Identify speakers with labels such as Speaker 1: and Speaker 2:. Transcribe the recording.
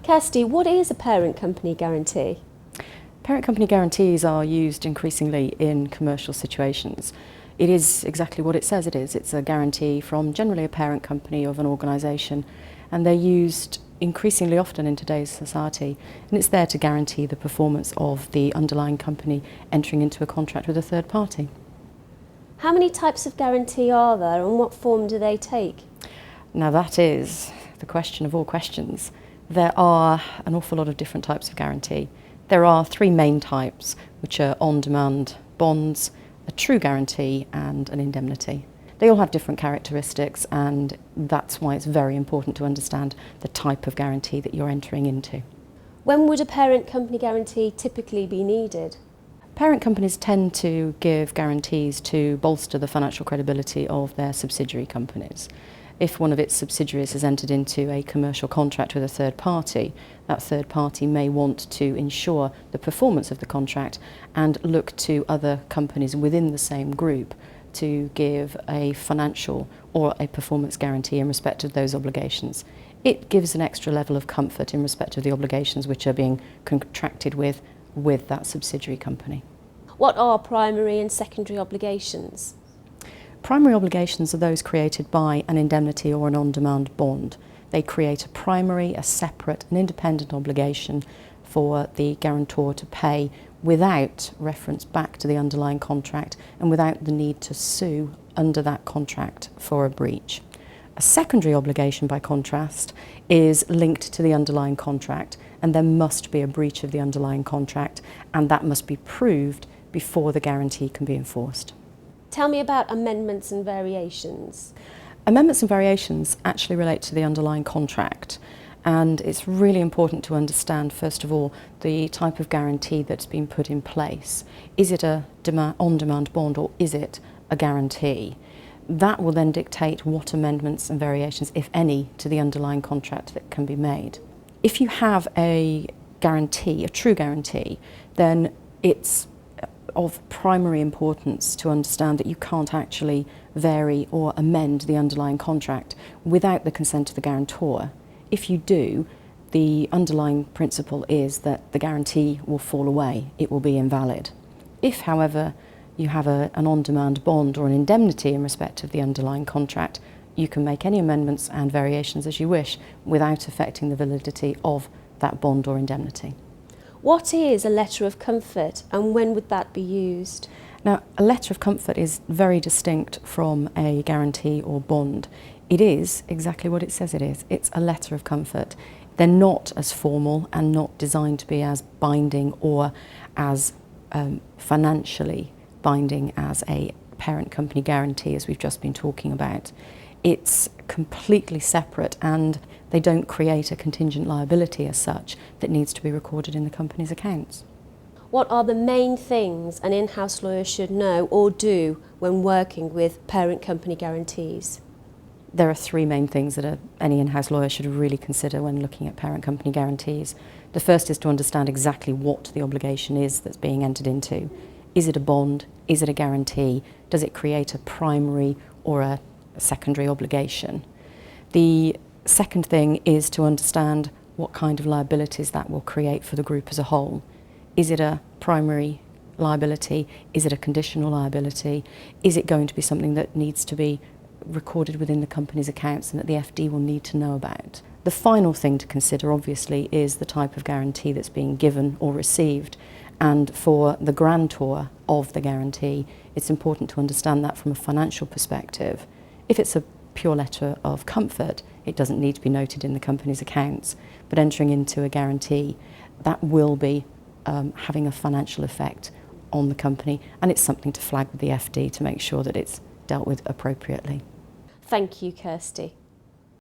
Speaker 1: Kirsty, what is a parent company guarantee?
Speaker 2: Parent company guarantees are used increasingly in commercial situations. It is exactly what it says it is. It's a guarantee from generally a parent company of an organisation, and they're used increasingly often in today's society, and it's there to guarantee the performance of the underlying company entering into a contract with a third party.
Speaker 1: How many types of guarantee are there and what form do they take?
Speaker 2: Now that is the question of all questions. There are an awful lot of different types of guarantee. There are three main types, which are on-demand bonds, a true guarantee and an indemnity. They all have different characteristics, and that's why it's very important to understand the type of guarantee that you're entering into.
Speaker 1: When would a parent company guarantee typically be needed?
Speaker 2: Parent companies tend to give guarantees to bolster the financial credibility of their subsidiary companies. If one of its subsidiaries has entered into a commercial contract with a third party, that third party may want to ensure the performance of the contract and look to other companies within the same group to give a financial or a performance guarantee in respect of those obligations. It gives an extra level of comfort in respect of the obligations which are being contracted with that subsidiary company.
Speaker 1: What are primary and secondary obligations?
Speaker 2: Primary obligations are those created by an indemnity or an on-demand bond. They create a primary, a separate, an independent obligation for the guarantor to pay without reference back to the underlying contract and without the need to sue under that contract for a breach. A secondary obligation, by contrast, is linked to the underlying contract, and there must be a breach of the underlying contract, and that must be proved before the guarantee can be enforced.
Speaker 1: Tell me about amendments and variations.
Speaker 2: Amendments and variations actually relate to the underlying contract, and it's really important to understand, first of all, the type of guarantee that's been put in place. Is it a on-demand bond or is it a guarantee? That will then dictate what amendments and variations, if any, to the underlying contract that can be made. If you have a guarantee, a true guarantee, then it's of primary importance to understand that you can't actually vary or amend the underlying contract without the consent of the guarantor. If you do, the underlying principle is that the guarantee will fall away, it will be invalid. If, however, you have an on-demand bond or an indemnity in respect of the underlying contract, you can make any amendments and variations as you wish without affecting the validity of that bond or indemnity.
Speaker 1: What is a letter of comfort and when would that be used?
Speaker 2: Now, a letter of comfort is very distinct from a guarantee or bond. It is exactly what it says it is. It's a letter of comfort. They're not as formal and not designed to be as binding or as financially binding as a parent company guarantee, as we've just been talking about. It's completely separate, and they don't create a contingent liability as such that needs to be recorded in the company's accounts.
Speaker 1: What are the main things an in-house lawyer should know or do when working with parent company guarantees?
Speaker 2: There are three main things that any in-house lawyer should really consider when looking at parent company guarantees. The first is to understand exactly what the obligation is that's being entered into. Is it a bond? Is it a guarantee? Does it create a primary or a secondary obligation? The second thing is to understand what kind of liabilities that will create for the group as a whole. Is it a primary liability? Is it a conditional liability? Is it going to be something that needs to be recorded within the company's accounts and that the FD will need to know about? The final thing to consider, obviously, is the type of guarantee that's being given or received. And for the grantor of the guarantee, it's important to understand that from a financial perspective. If it's a pure letter of comfort, it doesn't need to be noted in the company's accounts. But entering into a guarantee, that will be having a financial effect on the company, and it's something to flag with the FD to make sure that it's dealt with appropriately.
Speaker 1: Thank you, Kirsty.